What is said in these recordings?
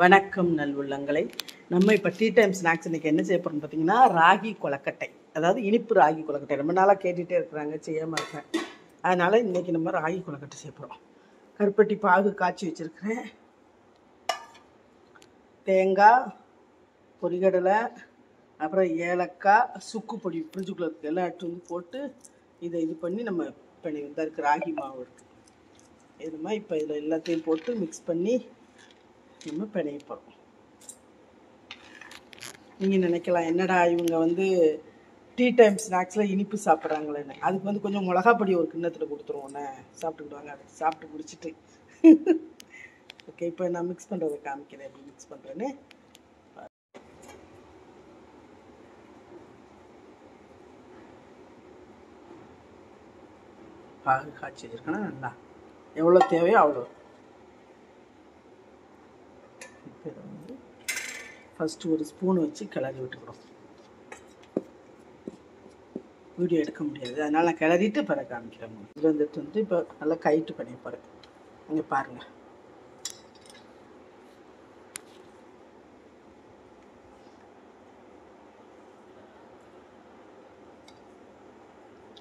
வணக்கம் நல்வுள்ளங்களை. நம்ம இப்போ டீ டைம் ஸ்நாக்ஸ் இன்றைக்கி என்ன செய்ய போகிறோம்னு பார்த்தீங்கன்னா, ராகி கொலக்கட்டை. அதாவது இனிப்பு ராகி கொலக்கட்டை. ரொம்ப நாளாக கேட்டுகிட்டே இருக்கிறாங்க, செய்யாமல் இருக்கேன். அதனால் இன்றைக்கி நம்ம ராகி கொலக்கட்டை செய்ய போகிறோம். கருப்பட்டி பாகு காய்ச்சி வச்சுருக்கிறேன். தேங்காய், பொரிகடலை, அப்புறம் ஏலக்காய், சுக்கு பொடி ஃப்ரிட்ஜுக்குள்ளே இருக்குது எல்லாம் எடுத்து வந்து போட்டு இது பண்ணி நம்ம பண்ணி தான் இருக்குது. ராகி மாவு இருக்குது. இது மாதிரி இப்போ இதில் எல்லாத்தையும் போட்டு மிக்ஸ் பண்ணி நம்ம பிணைய போகிறோம். நீங்கள் நினைக்கலாம், என்னடா இவங்க வந்து டீ டைம் ஸ்நாக்ஸில் இனிப்பு சாப்பிட்றாங்களேன்னு. அதுக்கு வந்து கொஞ்சம் மிளகாப்பொடி ஒரு கிண்ணத்தில் கொடுத்துருவோண்ணே, சாப்பிட்டுக்கிடுவாங்க. அதை சாப்பிட்டு முடிச்சுட்டு ஓகே, இப்போ நான் மிக்ஸ் பண்ணுறதை காமிக்கிறேன், எப்படி மிக்ஸ் பண்ணுறேன்னு. பாகு காய்ச்சி வச்சுருக்கேன்னா நல்லா எவ்வளோ தேவையோ அவ்வளோ. இப்போ இதை வந்து ஃபஸ்ட்டு ஒரு ஸ்பூன் வச்சு கிளறி விட்டுக்கிறோம். வீடியோ எடுக்க முடியாது, அதனால் நான் கிளறிட்டு பிறகு காமிக்கிறேன். இது வந்து இப்போ நல்லா கைட்டு பண்ணி போகிறேன். இங்கே பாருங்கள்,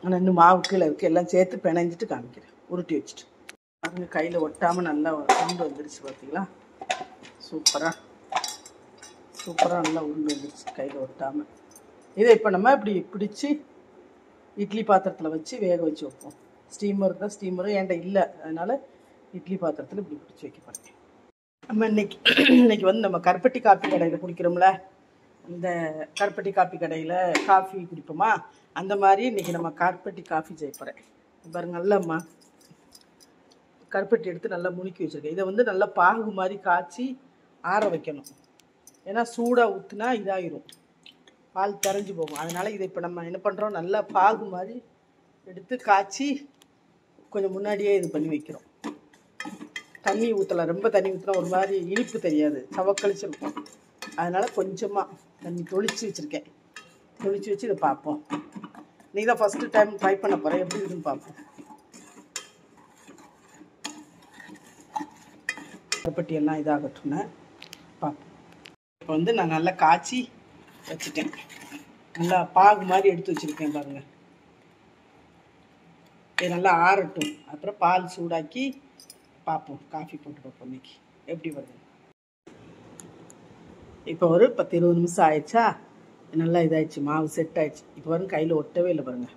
ஆனால் இன்னும் மாவு கீழே இருக்குது, எல்லாம் சேர்த்து பிணைஞ்சிட்டு காமிக்கிறேன். உருட்டி வச்சுட்டு பாருங்க, கையில் ஒட்டாமல் நல்லா உருண்டு வந்துருச்சு. பார்த்தீங்களா, சூப்பராக நல்லா உருண்டு வந்துருச்சு கையில் ஒட்டாமல். இதை இப்போ நம்ம இப்படி பிடிச்சி இட்லி பாத்திரத்தில் வச்சு வேக வச்சு வைப்போம். ஸ்டீமர் தான், ஸ்டீமரும் என்கிட்ட இல்லை, அதனால் இட்லி பாத்திரத்தில் இப்படி பிடிச்சி வைக்க போகிறேன். நம்ம இன்னைக்கு வந்து நம்ம கருப்பட்டி காப்பி கடையில் குடிக்கிறோம்ல, இந்த கருப்பட்டி காப்பி கடையில் காஃபி குடிப்போமா, அந்த மாதிரி இன்றைக்கி நம்ம கருப்பட்டி காஃபி செய்ய போகிறேன். பாருங்க, நல்லம்மா கருப்பட்டி எடுத்து நல்லா முணுக்கி வச்சுருக்கேன். இதை வந்து நல்லா பாகு மாதிரி காய்ச்சி ஆற வைக்கணும். ஏன்னா சூடாக ஊற்றுனா இதாகிடும், பால் கரைஞ்சி போகும். அதனால் இதை இப்போ நம்ம என்ன பண்ணுறோம், நல்லா பாகு மாதிரி எடுத்து காய்ச்சி கொஞ்சம் முன்னாடியே இது பண்ணி வைக்கிறோம். தண்ணி ஊற்றலாம், ரொம்ப தண்ணி ஊற்றினா ஒரு மாதிரி இனிப்பு தெரியாது, சவக்கழிச்சிருக்கும். அதனால் கொஞ்சமாக தண்ணி தொளிச்சு வச்சுருக்கேன். தொளிச்சு வச்சு இதை பார்ப்போம். நீ தான் ஃபஸ்ட்டு டைம் ட்ரை பண்ண போகிறேன், எப்படி இருக்குன்னு பார்ப்போம். கருப்பட்டி எல்லாம் இதாகட்டும்னு பார்ப்போம். இப்போ வந்து நான் நல்லா காய்ச்சி வச்சுட்டேன். நல்லா பாகு மாதிரி எடுத்து வச்சுருக்கேன் பாருங்கள். இது நல்லா ஆறட்டும், அப்புறம் பால் சூடாக்கி பார்ப்போம், காஃபி போட்டு பார்ப்போம் இன்னைக்கு எப்படி வருது. இப்போ ஒரு 10-20 நிமிஷம் ஆயிடுச்சா, நல்லா இதாகிடுச்சு, மாவு செட் ஆயிடுச்சு. இப்போ வந்து கையில் ஒட்டவே இல்லை பாருங்கள்,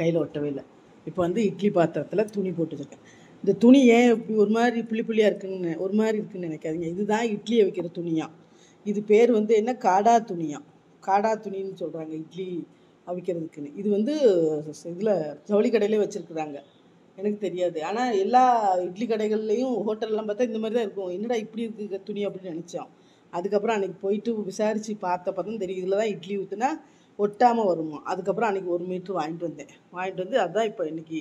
கையில் ஒட்டவே இல்லை. இப்போ வந்து இட்லி பாத்திரத்தில் துணி போட்டு வச்சுருக்கேன். இந்த துணி ஏன் இப்படி ஒரு மாதிரி புள்ளியாக இருக்குன்னு ஒரு மாதிரி இருக்குதுன்னு நினைக்காதீங்க. இதுதான் இட்லியை வைக்கிற துணியாம். இது பேர் வந்து என்ன, காடா துணியாம். காடா துணின்னு சொல்கிறாங்க இட்லி அவிக்கிறதுக்குன்னு. இது வந்து இதில் ஜவுளி கடையிலே வச்சுருக்குறாங்க, எனக்கு தெரியாது. ஆனால் எல்லா இட்லி கடைகள்லேயும் ஹோட்டல்லாம் பார்த்தா இந்த மாதிரி தான் இருக்கும். என்னடா இப்படி இருக்குது துணி அப்படின்னு நினச்சோம். அதுக்கப்புறம் அன்றைக்கி போயிட்டு விசாரித்து பார்த்தப்ப தான் தெரியும், இதில் தான் இட்லி ஊற்றுனா ஒட்டாமல் வருமா. அதுக்கப்புறம் அன்றைக்கி 1 மீட்ரு வாங்கிட்டு வந்து அதுதான் இப்போ இன்றைக்கி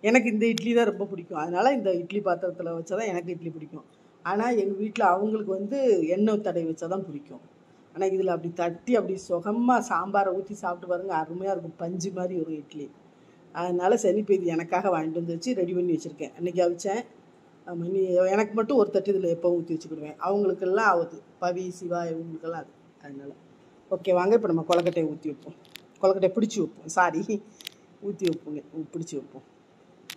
எனக்கு இந்த இட்லி தான் ரொம்ப பிடிக்கும். அதனால் இந்த இட்லி பாத்திரத்தில் வச்சா தான் எனக்கு இட்லி பிடிக்கும். ஆனால் எங்கள் வீட்டில் அவங்களுக்கு வந்து எண்ணெய் தடவை வச்சா தான் பிடிக்கும். ஆனால் இதில் அப்படி தட்டி அப்படி சுகமாக சாம்பாரை ஊற்றி சாப்பிட்டு பாருங்கள், அருமையாக இருக்கும், பஞ்சு மாதிரி ஒரு இட்லி. அதனால் சரி, இப்போ இது எனக்காக வாங்கிட்டு வந்து வச்சு ரெடி பண்ணி வச்சுருக்கேன். அன்றைக்கி அவிச்சேன். நீ எனக்கு மட்டும் ஒரு தட்டு இதில் எப்போ ஊற்றி வச்சுக்கிடுவேன். அவங்களுக்கெல்லாம் ஆகுது, பவி, சிவா, இவங்களுக்கெல்லாம் அது. அதனால் ஓகே, வாங்க இப்போ நம்ம கொலக்கட்டையை ஊற்றி வைப்போம். கொலக்கட்டையை பிடிச்சி வைப்போம், ஊற்றி வைப்போங்க, பிடிச்சி வைப்போம்.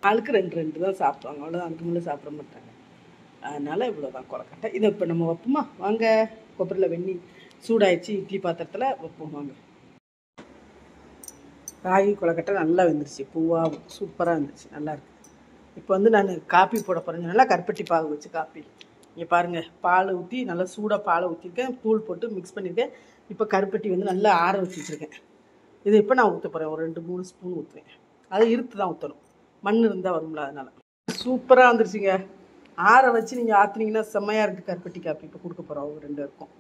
ஆளுக்கு 2 தான் சாப்பிடுவாங்க, அவ்வளோதான், அதுக்கு முன்னே சாப்பிட மாட்டாங்க. அதனால் இவ்வளோ தான் கொலக்கட்டை. இதை இப்போ நம்ம வைப்போமா, வாங்க. கொப்பரில் வெண்ணி சூடாயிடுச்சு, இட்லி பாத்திரத்தில் வைப்போம் வாங்க. ராகி கொலக்கட்டை நல்லா வெந்துருச்சு, பூவாக சூப்பராக இருந்துச்சு, நல்லாயிருக்கு. இப்போ வந்து நான் காப்பி போட போகிறேன். நல்லா கருப்பட்டி பாகு வச்சு காப்பி. இங்கே பாருங்கள், பால் ஊற்றி நல்லா சூடாக பாலை ஊற்றிருக்கேன், தூள் போட்டு மிக்ஸ் பண்ணியிருக்கேன். இப்போ கருப்பட்டி வந்து நல்லா ஆற வச்சு வச்சுருக்கேன். இதை இப்போ நான் ஊற்ற போகிறேன். ஒரு 2-3 ஸ்பூன் ஊற்றுவேன். அதை இருத்து தான் ஊற்றணும், மண் இருந்தால் வரும்ல, அதனால். சூப்பராக வந்துருச்சுங்க. ஆற வச்சு நீங்கள் ஆற்றுனீங்கன்னா செம்மையாக இருக்குது கருப்பட்டி காப்பி. இப்போ கொடுக்க போகிறோம் அவங்க 2 பேருக்கும்.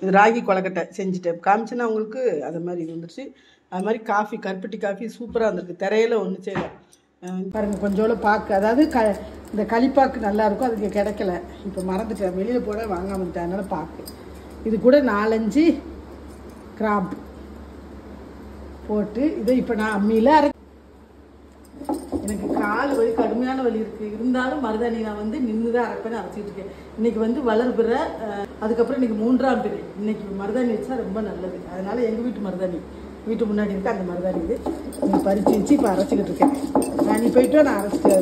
இது ராகி கொலக்கட்டை செஞ்சுட்டேன், காமிச்சுன்னா உங்களுக்கு. அது மாதிரி இது வந்துருச்சு. அது மாதிரி காஃபி, கருப்பட்டி காஃபி சூப்பராக வந்துருக்கு. திரையில் ஒன்று செய்யலை பாருங்கள், கொஞ்சோட பாக்கு, அதாவது இந்த களிப்பாக்கு நல்லாயிருக்கும், அதுக்கு கிடைக்கல. இப்போ மறந்துட்டேன், வெளியில் போட வாங்காமல் வந்துட்டேன். அதனால் பாக்கு இது கூட 4-5 கிராம்பு போட்டு இதை இப்போ நான் அம்மியில் எனக்கு கால் வலி கடுமையான வலி இருக்குது. இருந்தாலும் மருதாணி நான் வந்து நின்று தான் அரைப்பேன்னு அரைச்சிட்டு இருக்கேன். இன்றைக்கி வந்து வளர்பிற, அதுக்கப்புறம் இன்றைக்கி 3ஆம் பிறை. இன்றைக்கி மருதாணி வச்சா ரொம்ப நல்லது. அதனால் எங்கள் வீட்டு மருதாணி வீட்டு முன்னாடி இருக்குது, அந்த மருதாணி இது பறிச்சு வச்சு இப்போ அரைச்சிக்கிட்டு இருக்கேன். நீ போயிட்டு நான் அரைச்சிட்டு